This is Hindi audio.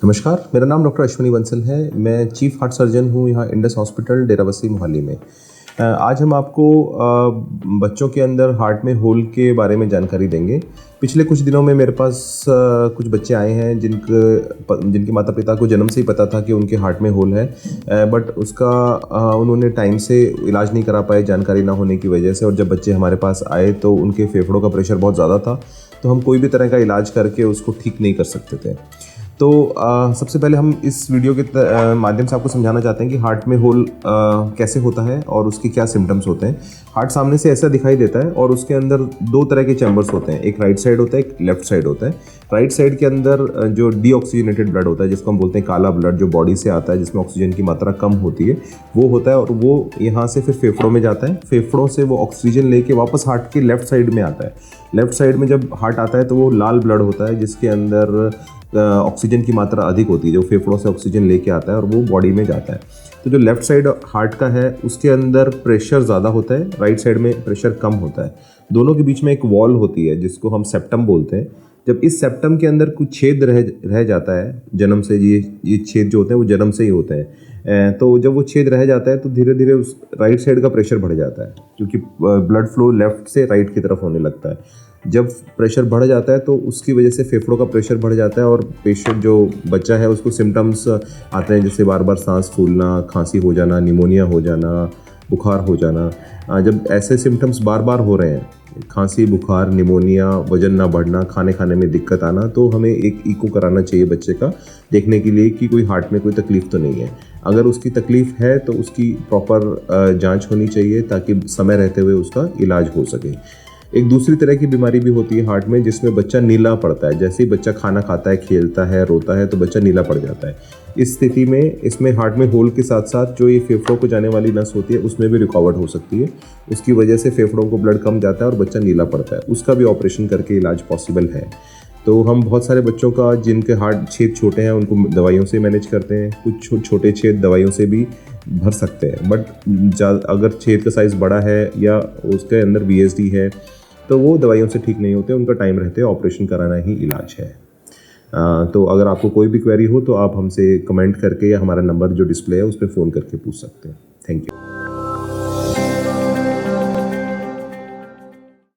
नमस्कार, मेरा नाम डॉक्टर अश्विनी बंसल है। मैं चीफ हार्ट सर्जन हूँ यहाँ इंडस हॉस्पिटल डेराबस्सी मोहाली में। आज हम आपको बच्चों के अंदर हार्ट में होल के बारे में जानकारी देंगे। पिछले कुछ दिनों में मेरे पास कुछ बच्चे आए हैं जिनके माता पिता को जन्म से ही पता था कि उनके हार्ट में होल है, बट उसका उन्होंने टाइम से इलाज नहीं करा पाए जानकारी ना होने की वजह से। और जब बच्चे हमारे पास आए तो उनके फेफड़ों का प्रेशर बहुत ज़्यादा था, तो हम कोई भी तरह का इलाज करके उसको ठीक नहीं कर सकते थे। तो सबसे पहले हम इस वीडियो के माध्यम से आपको समझाना चाहते हैं कि हार्ट में होल कैसे होता है और उसके क्या सिम्टम्स होते हैं। हार्ट सामने से ऐसा दिखाई देता है और उसके अंदर दो तरह के चैम्बर्स होते हैं, एक राइट साइड होता है, एक लेफ्ट साइड होता है। राइट साइड के अंदर जो डीऑक्सीजनेटेड ब्लड होता है, जिसको हम बोलते हैं काला ब्लड, जो बॉडी से आता है, जिसमें ऑक्सीजन की मात्रा कम होती है, वो होता है और वो यहाँ से फिर फेफड़ों में जाता है। फेफड़ों से वो ऑक्सीजन लेके वापस हार्ट के लेफ्ट साइड में आता है। लेफ्ट साइड में जब हार्ट आता है तो वो लाल ब्लड होता है, जिसके अंदर ऑक्सीजन की मात्रा अधिक होती है, जो फेफड़ों से ऑक्सीजन लेके आता है और वो बॉडी में जाता है। तो जो लेफ्ट साइड हार्ट का है उसके अंदर प्रेशर ज़्यादा होता है, राइट साइड में प्रेशर कम होता है। दोनों के बीच में एक वॉल होती है जिसको हम सेप्टम बोलते हैं। जब इस सेप्टम के अंदर कुछ छेद रह जाता है जन्म से, ये छेद जो होते हैं वो जन्म से ही होते हैं, तो जब वो छेद रह जाता है तो धीरे धीरे उस राइट साइड का प्रेशर बढ़ जाता है, क्योंकि ब्लड फ्लो लेफ्ट से राइट की तरफ होने लगता है। जब प्रेशर बढ़ जाता है तो उसकी वजह से फेफड़ों का प्रेशर बढ़ जाता है और पेशेंट जो बच्चा है उसको सिम्टम्स आते हैं, जैसे बार बार सांस फूलना, खांसी हो जाना, निमोनिया हो जाना, बुखार हो जाना। जब ऐसे सिम्टम्स बार बार हो रहे हैं, खांसी, बुखार, निमोनिया, वजन ना बढ़ना, खाने में दिक्कत आना, तो हमें एक इको कराना चाहिए बच्चे का, देखने के लिए कि कोई हार्ट में कोई तकलीफ़ तो नहीं है। अगर उसकी तकलीफ़ है तो उसकी प्रॉपर जांच होनी चाहिए ताकि समय रहते हुए उसका इलाज हो सके। एक दूसरी तरह की बीमारी भी होती है हार्ट में, जिसमें बच्चा नीला पड़ता है। जैसे ही बच्चा खाना खाता है, खेलता है, रोता है, तो बच्चा नीला पड़ जाता है। इस स्थिति में इसमें हार्ट में होल के साथ साथ जो ये फेफड़ों को जाने वाली नस होती है उसमें भी रुकावट हो सकती है। उसकी वजह से फेफड़ों को ब्लड कम जाता है और बच्चा नीला पड़ता है। उसका भी ऑपरेशन करके इलाज पॉसिबल है। तो हम बहुत सारे बच्चों का जिनके हार्ट छेद छोटे हैं उनको दवाइयों से मैनेज करते हैं। कुछ छोटे छेद दवाइयों से भी भर सकते हैं, बट अगर छेद का साइज़ बड़ा है या उसके अंदर VSD है तो वो दवाइयों से ठीक नहीं होते, उनका टाइम रहते ऑपरेशन कराना ही इलाज है। तो अगर आपको कोई भी क्वेरी हो तो आप हमसे कमेंट करके या हमारा नंबर जो डिस्प्ले है उस पर फ़ोन करके पूछ सकते हैं।